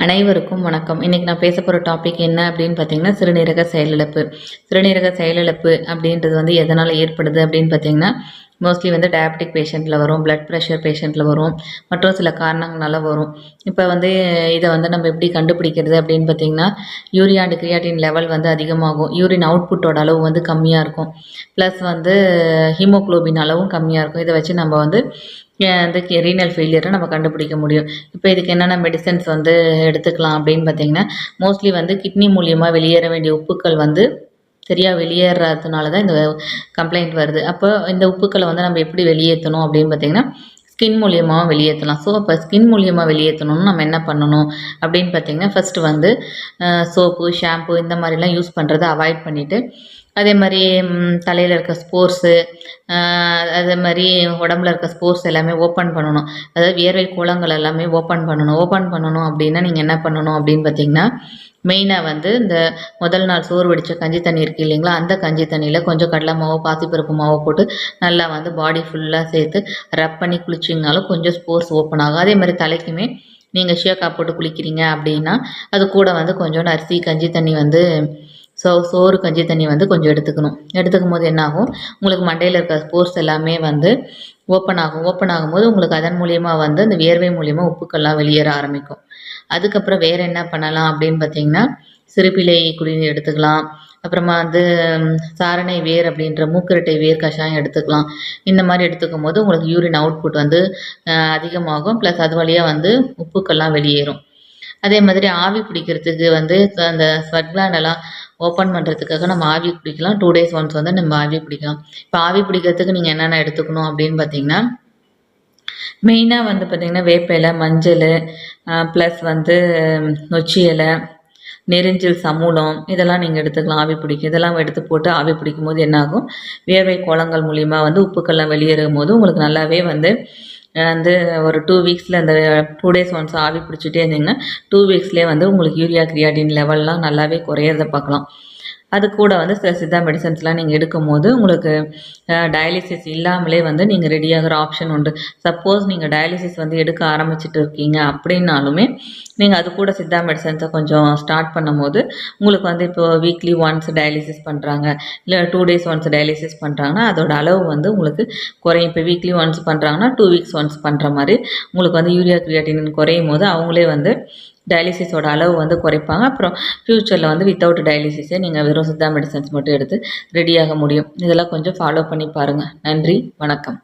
அனைவருக்கும் வணக்கம். இன்னைக்கு நான் பேச போகிற டாபிக் என்ன அப்படின்னு பார்த்தீங்கன்னா, சிறுநீரக செயலிழப்பு. சிறுநீரக செயலிழப்பு அப்படின்றது வந்து எதனால் ஏற்படுது அப்படின்னு பார்த்தீங்கன்னா, மோஸ்ட்லி வந்து டயபெட்டிக் பேஷண்ட்டில் வரும், பிளட் ப்ரெஷர் பேஷண்ட்டில் வரும், மற்றும் சில காரணங்களால வரும். இப்போ வந்து இதை வந்து நம்ம எப்படி கண்டுபிடிக்கிறது அப்படின்னு பார்த்தீங்கன்னா, யூரியா அண்ட் கிரியாட்டின் லெவல் வந்து அதிகமாகும். யூரின் அவுட்புட்டோட அளவு வந்து கம்மியாக இருக்கும். ப்ளஸ் வந்து ஹீமோக்ளோபின் அளவும் கம்மியாக இருக்கும். இதை வச்சு நம்ம வந்து அந்த ரீனல் ஃபெயிலியரை நம்ம கண்டுபிடிக்க முடியும். இப்போ இதுக்கு என்னென்ன மெடிசன்ஸ் வந்து எடுத்துக்கலாம் அப்படின்னு பார்த்தீங்கன்னா, மோஸ்ட்லி வந்து கிட்னி மூலியமாக வெளியேற வேண்டிய உப்புக்கள் வந்து சரியாக வெளியேறதுனால தான் இந்த கம்ப்ளைண்ட் வருது. அப்போ இந்த உப்புக்களை வந்து நம்ம எப்படி வெளியேற்றணும் அப்படின்னு பார்த்தீங்கன்னா, ஸ்கின் மூலியமாகவும் வெளியேற்றலாம். ஸோ அப்போ ஸ்கின் மூலியமாக வெளியேற்றணும்னு நம்ம என்ன பண்ணணும் அப்படின்னு பார்த்தீங்கன்னா, ஃபஸ்ட்டு வந்து சோப்பு, ஷாம்பு இந்த மாதிரிலாம் யூஸ் பண்ணுறதை அவாய்ட் பண்ணிவிட்டு, அதே மாதிரி தலையில் இருக்க ஸ்போர்ஸு, அதே மாதிரி உடம்புல இருக்க ஸ்போர்ட்ஸ் எல்லாமே ஓப்பன் பண்ணணும். அதாவது வியர்வை கோளங்கள் எல்லாமே ஓப்பன் பண்ணணும் அப்படின்னா நீங்கள் என்ன பண்ணணும் அப்படின்னு பார்த்தீங்கன்னா, மெயினாக வந்து இந்த முதல் நாள் சோறு வடித்த கஞ்சி தண்ணி இருக்குது இல்லைங்களா, அந்த கஞ்சி தண்ணியில் கொஞ்சம் கடலை மாவு, பாசிப்பருப்பு மாவு போட்டு நல்லா வந்து பாடி ஃபுல்லாக சேர்த்து ரப் பண்ணி குளிச்சிங்கனாலும் கொஞ்சம் ஸ்போர்ட்ஸ் ஓப்பன் ஆகும். அதே மாதிரி தலைக்குமே நீங்கள் ஷியாக்கா போட்டு குளிக்கிறீங்க அப்படின்னா, அது கூட வந்து கொஞ்சோண்டு அரிசி கஞ்சி தண்ணி வந்து சோறு கஞ்சி தண்ணி வந்து கொஞ்சம் எடுத்துக்கும் போது என்னாகும், உங்களுக்கு மண்டையில் இருக்க ஸ்போர்ட்ஸ் எல்லாமே வந்து ஓப்பன் ஆகும்போது உங்களுக்கு அதன் மூலியமாக வந்து அந்த வியர்வை மூலியமாக உப்புக்கள்லாம் வெளியேற ஆரம்பிக்கும். அதுக்கப்புறம் வேறு என்ன பண்ணலாம் அப்படின்னு பார்த்தீங்கன்னா, சிறுபிள்ளை குடிநீர் எடுத்துக்கலாம். அப்புறமா வந்து சாரணை வேர் அப்படின்ற மூக்கரட்டை வேர் கஷாயம் எடுத்துக்கலாம். இந்த மாதிரி எடுத்துக்கும் போது உங்களுக்கு யூரின் அவுட்புட் வந்து அதிகமாகும். ப்ளஸ் அது வழியாக வந்து உப்புக்கள்லாம் வெளியேறும். அதே மாதிரி ஆவி பிடிக்கிறதுக்கு வந்து அந்த ஸ்வெட் கிளாண்டெல்லாம் ஓப்பன் பண்ணுறதுக்காக நம்ம ஆவி பிடிக்கலாம். 2 days ஒன்ஸ் வந்து நம்ம ஆவி பிடிக்கலாம். இப்போ ஆவி பிடிக்கிறதுக்கு நீங்கள் என்னென்ன எடுத்துக்கணும் அப்படின்னு பார்த்தீங்கன்னா, மெயினாக வந்து பார்த்திங்கன்னா வேப்ப இலை, மஞ்சள், ப்ளஸ் வந்து நொச்சி இலை, நெரிஞ்சில், சமூலம் இதெல்லாம் நீங்கள் எடுத்துக்கலாம் ஆவி பிடிக்கும். இதெல்லாம் எடுத்து போட்டு ஆவி பிடிக்கும் போது என்னாகும், வியர்வை கோளங்கள் மூலிமா வந்து உப்புக்கள்லாம் வெளியேறும் போது உங்களுக்கு நல்லாவே வந்து ஒரு 2 வீக்ஸில் அந்த 2 days ஒன்ஸ் ஆவி பிடிச்சிட்டே இருந்தீங்கன்னா 2 வீக்ஸ்லேயே வந்து உங்களுக்கு யூரியா கிரியாட்டின் லெவல்லாம் நல்லாவே குறையிறத பார்க்கலாம். அது கூட வந்து சில சித்தா மெடிசன்ஸ்லாம் நீங்கள் எடுக்கும்போது உங்களுக்கு டயாலிசிஸ் இல்லாமலே வந்து நீங்கள் ரெடியாகிற ஆப்ஷன் உண்டு. சப்போஸ் நீங்கள் டயாலிசிஸ் வந்து எடுக்க ஆரம்பிச்சிட்டு இருக்கீங்க அப்படின்னாலுமே நீங்கள் அது கூட சித்தா மெடிசன்ஸை கொஞ்சம் ஸ்டார்ட் பண்ணும்போது உங்களுக்கு வந்து இப்போது வீக்லி ஒன்ஸ் டயாலிசிஸ் பண்ணுறாங்க, இல்லை 2 days ஒன்ஸ் டயாலிசிஸ் பண்ணுறாங்கன்னா அதோட அளவு வந்து உங்களுக்கு குறையும். இப்போ வீக்லி ஒன்ஸ் பண்ணுறாங்கன்னா 2 வீக்ஸ் ஒன்ஸ் பண்ணுற மாதிரி உங்களுக்கு வந்து யூரியா கிரியாட்டின் குறையும் போது அவங்களே வந்து டயாலிசிஸோட அளவு வந்து குறைப்பாங்க. அப்புறம் ஃப்யூச்சரில் வந்து வித்தவுட் டயாலிசிஸே நீங்கள் வெறும் சித்தா மெடிசன்ஸ் மட்டும் எடுத்து ரெடியாக முடியும். இதெல்லாம் கொஞ்சம் ஃபாலோ பண்ணி பாருங்கள். நன்றி, வணக்கம்.